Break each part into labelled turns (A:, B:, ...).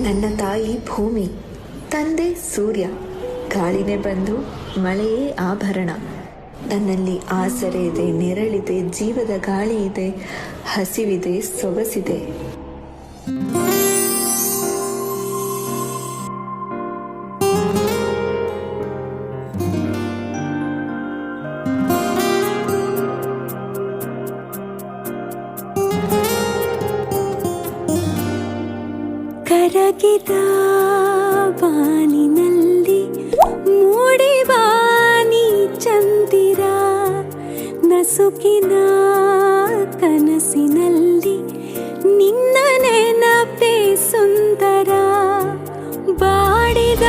A: ನನ್ನ ತಾಯಿ ಭೂಮಿ, ತಂದೆ ಸೂರ್ಯ, ಗಾಳಿನೇ ಬಂದು ಮಳೆಯೇ ಆಭರಣ. ನನ್ನಲ್ಲಿ ಆಸರೆ ಇದೆ, ನೆರಳಿದೆ, ಜೀವದ ಗಾಳಿ ಇದೆ, ಹಸಿವಿದೆ, ಸೊಗಸಿದೆ.
B: ಕರಗಿದ ಬಾನಿನಲ್ಲಿ ಮೂಡಿ ಬಾನಿ ಚಂದಿರ, ನಸುಕಿನ ಕನಸಿನಲ್ಲಿ ನಿನ್ನ ನೆನಪೇ ಸುಂದರ. ಬಾಡಿದ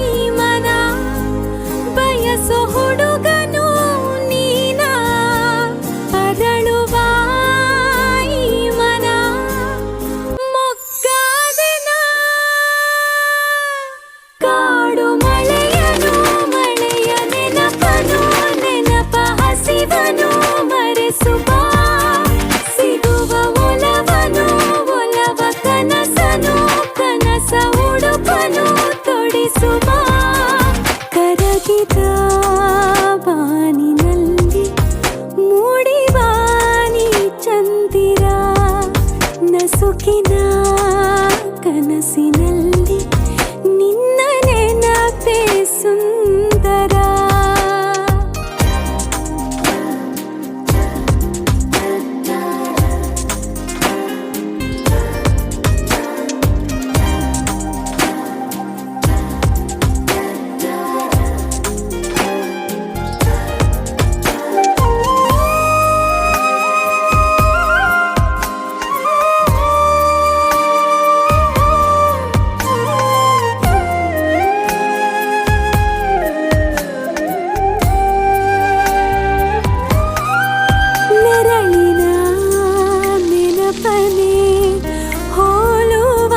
B: ಈ ಮನ ಬಯಸೋ ಹುಡುಗನು ನೀನ, ಅರಳುವ ಈ ಮನ ಮೊಗ್ಗಾದೆನ. ಕಾಡು ಮಳೆಯನು, ಮಳೆಯ ನೆನಪನು, ನೆನಪ ಹಸಿವನು ಮರೆಸುವ. ಸಿಗುವ ಒಲವನು, ಒಲವ ಕನಸನು, ಕನಸ ಉಡುಪನು ತೊಡಿಸುವ. ಕರಗಿದ ಬಾನಿನಲ್ಲಿ ಮೂಡಿ ಬಾನಿ ಚಂದಿರ, ನಸುಕಿನ ಕನಸಿನಲ್ಲಿ ನಿನ್ನ ನೆನಪೇ ಸುಂದರ. ನೆರಳಿನ ನೆನಪನೆ ಹೋಲುವ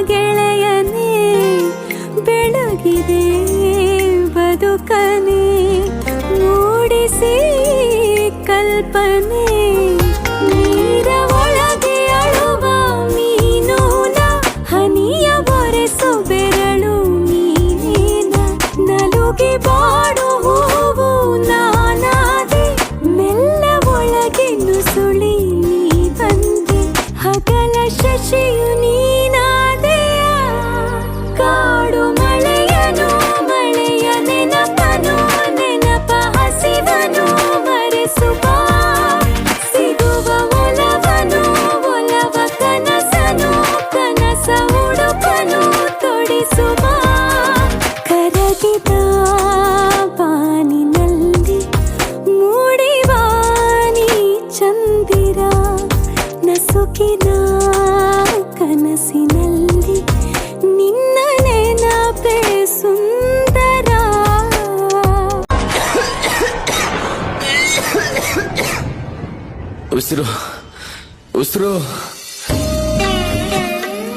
B: ಗೆಳೆಯನೇ, ಬೆಳಗಿದೆ ಬದುಕನೆ ಮೂಡಿಸಿ ಕಲ್ಪನೆ. ನೀರ ಒಳಗೆ ಅಳುವ ಮೀನೂನ, ಹನಿಯ ಒರೆಸು ಬೆರಳು ನೀನೇನ. ನಲುಗಿ ಬಾಡು ಹೂವು ನಾನಾದೆ, ಮೆಲ್ಲ ಒಳಗೆ ನುಸುಳಿ ನೀ ಬಂದೆ. ಹಗಲ ಶಶಿಯು ನೀನಾದೆಯ. ಕಾಡು ಮಳೆಯನು, ಮಳೆಯ ನೆನಪನು, ನೆನಪ ಹಸಿವನು ಮರೆಸುವ. ಸಿಗುವ ಒಲವನು, ಒಲವ ಕನಸನು, ಕನಸ ಉಡುಪನು ತೊಡಿಸುವ. ಕರಗಿದ ಬಾನಿನಲ್ಲಿ ಮೂಡಿ ಬಾನಿ ಚಂದಿರ, ನಸುಕಿನ ಕನಸಿನಲ್ಲಿ ನಿನ್ನ ನೆನಪೇ ಸುಂದರ.
C: ಉಸಿರು ಉಸಿರು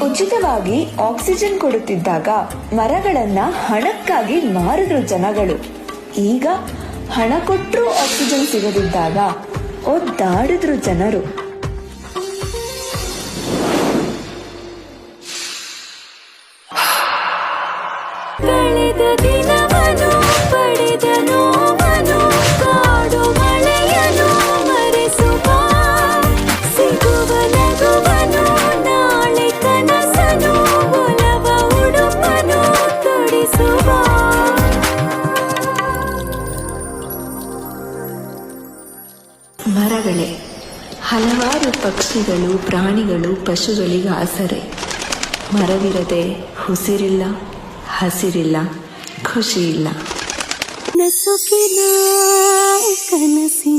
A: ಉಚಿತವಾಗಿ ಆಕ್ಸಿಜನ್ ಕೊಡುತ್ತಿದ್ದಾಗ ಮರಗಳನ್ನ ಹಣಕ್ಕಾಗಿ ಮಾರಿದ್ರು ಜನಗಳು. ಈಗ ಹಣ ಕೊಟ್ಟರೂ ಆಕ್ಸಿಜನ್ ಸಿಗದಿದ್ದಾಗ ಒದ್ದಾಡಿದ್ರು ಜನರು.
B: ಕಳೆದ ದಿನವನು ಪಡೆದ ನೋವನು, ಕಾಡು ಮಳೆಯನು ಮರೆಸುವ. ಸಿಗುವ ನಗುವನು, ನಾಳೆ ಕನಸನು, ಒಲವ ಉಡುಪನು ತೊಡಿಸುವ.
A: ಮರಗಳೇ ಹಲವಾರು ಪಕ್ಷಿಗಳು, ಪ್ರಾಣಿಗಳು, ಪಶುಗಳಿಗೆ ಆಸರೆ. ಮರವಿರದೆ ಉಸಿರಿಲ್ಲ, ಹಸಿರಿಲ್ಲ, ಖುಷಿಯಿಲ್ಲ.
B: ನಸುಕಿನ ಕನಸಿ